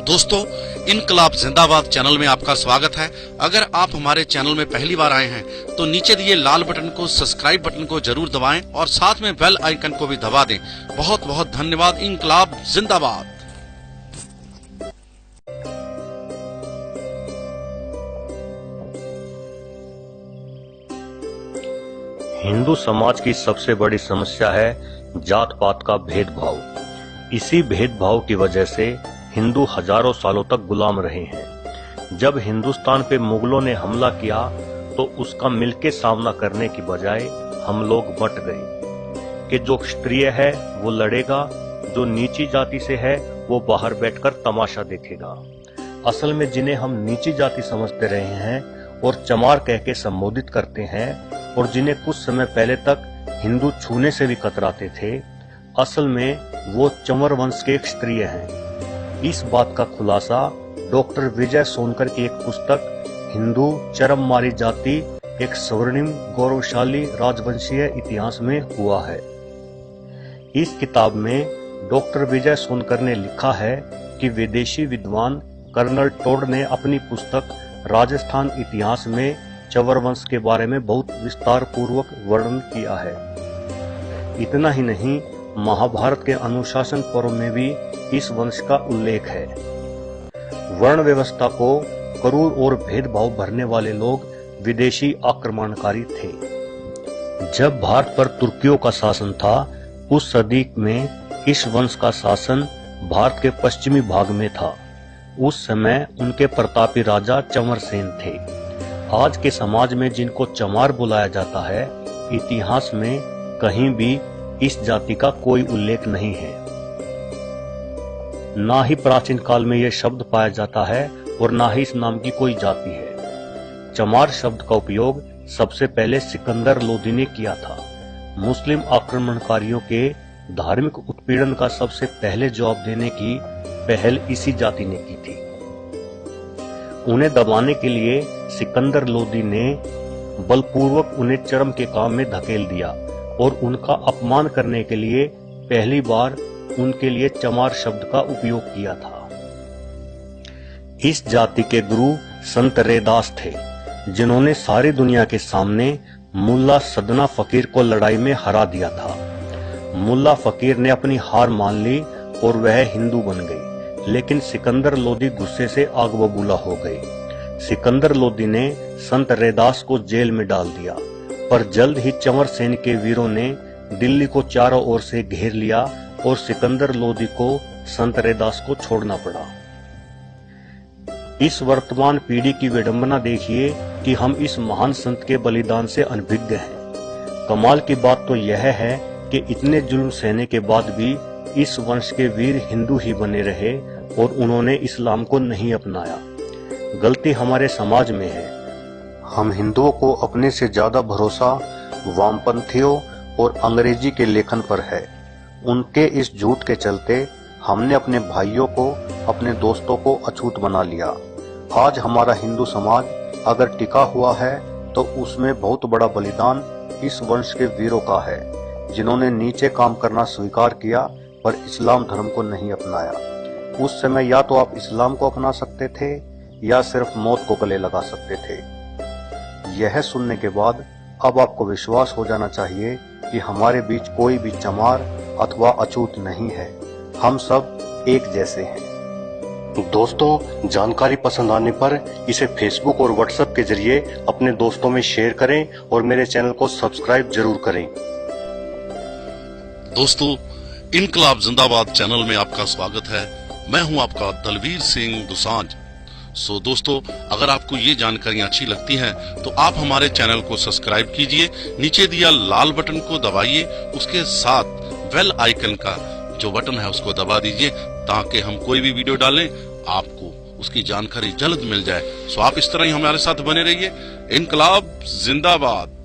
दोस्तों, इनकलाब जिंदाबाद चैनल में आपका स्वागत है। अगर आप हमारे चैनल में पहली बार आए हैं तो नीचे दिए लाल बटन को, सब्सक्राइब बटन को जरूर दबाएं और साथ में बेल आइकन को भी दबा दें। बहुत बहुत धन्यवाद। इनकलाब जिंदाबाद। हिंदू समाज की सबसे बड़ी समस्या है जात पात का भेदभाव। इसी भेदभाव की वजह से हिंदू हजारों सालों तक गुलाम रहे हैं। जब हिंदुस्तान पे मुगलों ने हमला किया तो उसका मिलके सामना करने की बजाय हम लोग बंट गए कि जो क्षत्रिय है वो लड़ेगा, जो नीची जाति से है वो बाहर बैठकर तमाशा देखेगा। असल में जिन्हें हम नीची जाति समझते रहे हैं और चमार कह के संबोधित करते हैं और जिन्हें कुछ समय पहले तक हिंदू छूने से भी कतराते थे, असल में वो चंवर वंश के क्षत्रिय हैं। इस बात का खुलासा डॉक्टर विजय सोनकर की एक पुस्तक हिंदू चरम मारी जाति, एक स्वर्णिम गौरवशाली राजवंशीय इतिहास में हुआ है। इस किताब में डॉक्टर विजय सोनकर ने लिखा है कि विदेशी विद्वान कर्नल टोड ने अपनी पुस्तक राजस्थान इतिहास में चंवर वंश के बारे में बहुत विस्तार पूर्वक वर्णन किया है। इतना ही नहीं, महाभारत के अनुशासन पर्व में भी इस वंश का उल्लेख है। वर्ण व्यवस्था को क्रूर और भेदभाव भरने वाले लोग विदेशी आक्रमणकारी थे। जब भारत पर तुर्कियों का शासन था, उस सदी में इस वंश का शासन भारत के पश्चिमी भाग में था। उस समय उनके प्रतापी राजा चंवर सेन थे। आज के समाज में जिनको चमार बुलाया जाता है, इतिहास में कहीं भी इस जाति का कोई उल्लेख नहीं है। ना ही प्राचीन काल में यह शब्द पाया जाता है और ना ही इस नाम की कोई जाति है। चमार शब्द का उपयोग सबसे पहले सिकंदर लोदी ने किया था। मुस्लिम आक्रमणकारियों के धार्मिक उत्पीड़न का सबसे पहले जवाब देने की पहल इसी जाति ने की थी। उन्हें दबाने के लिए सिकंदर लोदी ने बलपूर्वक उन्हें चरम के काम में धकेल दिया और उनका अपमान करने के लिए पहली बार उनके लिए चमार शब्द का उपयोग किया था। इस जाति के गुरु संत रैदास थे, जिन्होंने सारी दुनिया के सामने मुल्ला सदना फकीर को लड़ाई में हरा दिया था। मुल्ला फकीर ने अपनी हार मान ली और वह हिंदू बन गई, लेकिन सिकंदर लोदी गुस्से से आग बबूला हो गए। सिकंदर लोदी ने संत रैदास को जेल में डाल दिया, पर जल्द ही चंवर सेन के वीरों ने दिल्ली को चारों ओर से घेर लिया और सिकंदर लोदी को संत रैदास को छोड़ना पड़ा। इस वर्तमान पीढ़ी की विडंबना देखिए कि हम इस महान संत के बलिदान से अनभिज्ञ हैं। कमाल की बात तो यह है कि इतने जुल्म सहने के बाद भी इस वंश के वीर हिंदू ही बने रहे और उन्होंने इस्लाम को नहीं अपनाया। गलती हमारे समाज में है। हम हिंदुओं को अपने से ज्यादा भरोसा वामपंथियों और अंग्रेजी के लेखन पर है। उनके इस झूठ के चलते हमने अपने भाइयों को, अपने दोस्तों को अछूत बना लिया। आज हमारा हिंदू समाज अगर टिका हुआ है तो उसमें बहुत बड़ा बलिदान इस वंश के वीरों का है, जिन्होंने नीचे काम करना स्वीकार किया पर इस्लाम धर्म को नहीं अपनाया। उस समय या तो आप इस्लाम को अपना सकते थे या सिर्फ मौत को गले लगा सकते थे। यह सुनने के बाद अब आपको विश्वास हो जाना चाहिए कि हमारे बीच कोई भी चमार अथवा अछूत नहीं है। हम सब एक जैसे हैं। दोस्तों, जानकारी पसंद आने पर इसे फेसबुक और व्हाट्सएप के जरिए अपने दोस्तों में शेयर करें और मेरे चैनल को सब्सक्राइब जरूर करें। दोस्तों, इनकलाब जिंदाबाद चैनल में आपका स्वागत है। मैं हूं आपका दलवीर सिंह दुसांझ। दोस्तों, अगर आपको ये जानकारियां अच्छी लगती हैं तो आप हमारे चैनल को सब्सक्राइब कीजिए, नीचे दिया लाल बटन को दबाइए, उसके साथ बेल आइकन का जो बटन है उसको दबा दीजिए ताकि हम कोई भी वीडियो डालें आपको उसकी जानकारी जल्द मिल जाए। आप इस तरह ही हमारे साथ बने रहिए। इनकलाब जिंदाबाद।